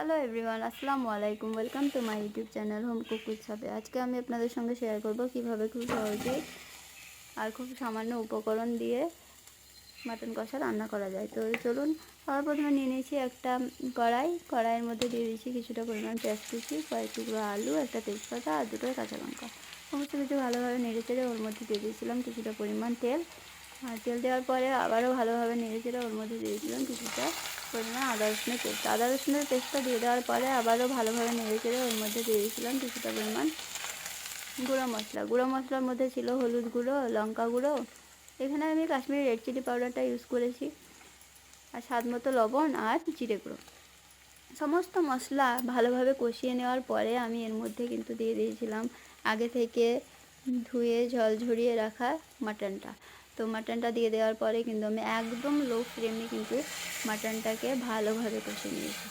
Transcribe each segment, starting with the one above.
Hello everyone, আসসালামু আলাইকুম। Welcome to my YouTube channel home cook with সাথে। আজকে আমি আপনাদের সঙ্গে শেয়ার করব কিভাবে খুব সহজে আর খুব সামান্য উপকরণ দিয়ে মাটন কষা রান্না করা যায়। তো চলুন, সবার প্রথমে নিয়ে নিয়েছি একটা কড়াইয়ের মধ্যে দিয়ে দিয়েছি কিছুটা পরিমাণ পেঁয়াজ কুচি, কয়েক টুকরো আলু, একটা তেজপাতা আর দুটো কাঁচা লঙ্কা। সমস্ত কিছু ভালোভাবে নেড়ে চেড়ে ওর মধ্যে দিয়ে দিয়েছিলাম কিছুটা পরিমাণ তেল। আর তেল দেওয়ার পরে আবারও ভালোভাবে নেড়ে চেড়ে ওর মধ্যে দিয়ে দিয়েছিলাম কিছুটা পরিমাণ আদা রসুনের পেস্ট। আদা রসুনের পেস্টটা দিয়ে দেওয়ার পরে আবারও ভালোভাবে নেড়ে চেড়ে ওর মধ্যে দিয়ে দিয়েছিলাম কিছুটা পরিমাণ গুঁড়ো মশলার মধ্যে ছিল হলুদ গুঁড়ো, লঙ্কা গুঁড়ো, এখানে আমি কাশ্মীরি রেড চিলি পাউডারটা ইউজ করেছি, আর স্বাদ মতো লবণ আর জিরে গুঁড়ো। সমস্ত মশলা ভালোভাবে কষিয়ে নেওয়ার পরে আমি এর মধ্যে কিন্তু দিয়ে দিয়েছিলাম আগে থেকে ধুয়ে জল ঝরিয়ে রাখা মাটনটা। তো মাটনটা দিয়ে দেওয়ার পরে কিন্তু আমি একদম লো ফ্লেমে কিন্তু মাটনটাকে ভালোভাবে কষিয়ে নিয়েছি।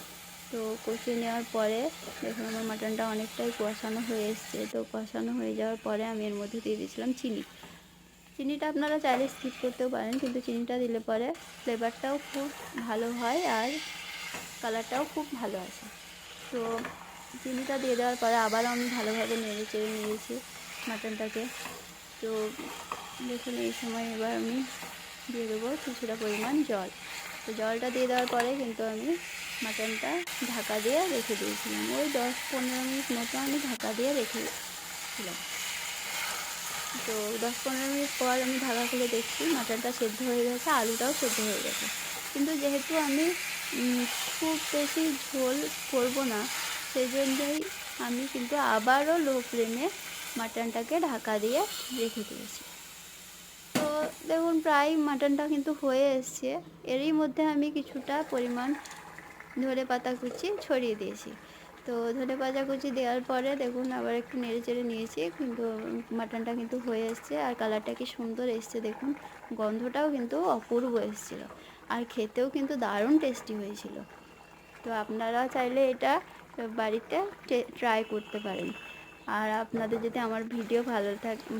তো কষিয়ে নেওয়ার পরে দেখুন আমার মাটনটা অনেকটাই কষানো হয়ে এসছে। তো কষানো হয়ে যাওয়ার পরে আমি এর মধ্যে দিয়ে দিয়েছিলাম চিনিটা আপনারা চাইলে স্কিপ করতেও পারেন, কিন্তু চিনিটা দিলে পরে ফ্লেভারটাও খুব ভালো হয় আর কালারটাও খুব ভালো আসে। তো চিনিটা দিয়ে দেওয়ার পরে আবারও আমি ভালোভাবে নেড়ে চেড়ে নিয়েছি মাটনটাকে। তো দেখুন এই সময় এবার আমি দিয়ে দেবো কিছুটা পরিমাণ জল। তো জলটা দিয়ে দেওয়ার পরে কিন্তু আমি মাটনটা ঢাকা দিয়ে রেখে দিয়েছিলাম, ওই 10-15 মিনিট মতো আমি ঢাকা দিয়ে রেখেছিলাম। তো 10-15 মিনিট পর আমি ঢাকা খুলে দেখছি মাটনটা সেদ্ধ হয়ে গেছে, আলুটাও সেদ্ধ হয়ে গেছে। কিন্তু যেহেতু আমি খুব বেশি ঝোল করব না, সেই জন্যই আমি কিন্তু আবারও লো ফ্লেমে মাটনটাকে ঢাকা দিয়ে রেখে দিয়েছি। তো দেখুন প্রায় মাটনটা কিন্তু হয়ে এসছে। এরই মধ্যে আমি কিছুটা পরিমাণ ধনেপাতা কুচি ছড়িয়ে দিয়েছি। তো ধনেপাতা কুচি দেওয়ার পরে দেখুন আবার একটু নেড়ে চেড়ে নিয়েছি, কিন্তু মাটনটা কিন্তু হয়ে এসছে আর কালারটা কি সুন্দর এসছে দেখুন, গন্ধটাও কিন্তু অপূর্ব এসেছিলো আর খেতেও কিন্তু দারুণ টেস্টি হয়েছিল। তো আপনারা চাইলে এটা বাড়িতে ট্রাই করতে পারেন। আর আপনাদের যদি আমার ভিডিও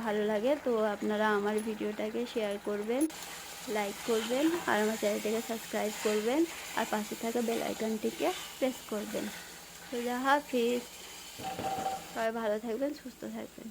ভালো লাগে তো আপনারা আমার ভিডিওটাকে শেয়ার করবেন, লাইক করবেন আর আমার চ্যানেলটাকে সাবস্ক্রাইব করবেন আর পাশে থাকা বেল আইকনটিকে প্রেস করবেন। তো হাফিজ, সবাই ভালো থাকবেন, সুস্থ থাকবেন।